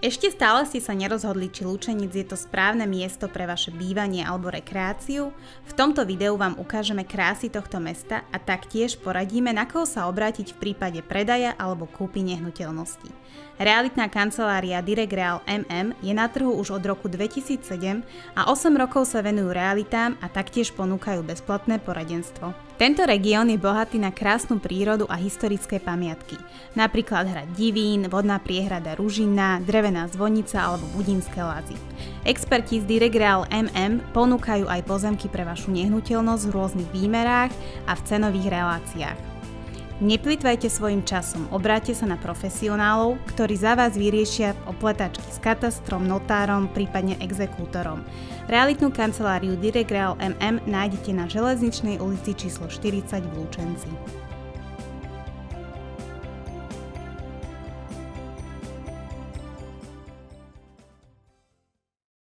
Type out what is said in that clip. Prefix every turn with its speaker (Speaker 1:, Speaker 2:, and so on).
Speaker 1: Ešte stále ste sa nerozhodli, či Lučenec je to správne miesto pre vaše bývanie alebo rekreáciu? V tomto videu vám ukážeme krásy tohto mesta a taktiež poradíme, na koho sa obrátiť v prípade predaja alebo kúpy nehnuteľnosti. Realitná kancelária Direct Real MM je na trhu už od roku 2007 a 8 rokov sa venujú realitám a taktiež ponúkajú bezplatné poradenstvo. Tento región je bohatý na krásnu prírodu a historické pamiatky, napríklad hrad Divín, vodná priehrada Ružina, drevená zvonica alebo Budínske Lazy. Experti z Direct Real MM ponúkajú aj pozemky pre vašu nehnuteľnosť v rôznych výmerách a v cenových reláciách. Neplýtvajte svojim časom, obráťte sa na profesionálov, ktorí za vás vyriešia opletačky s katastrom, notárom, prípadne exekútorom. Realitnú kanceláriu Direct Real MM nájdete na Železničnej ulici číslo 40 v Lučenci.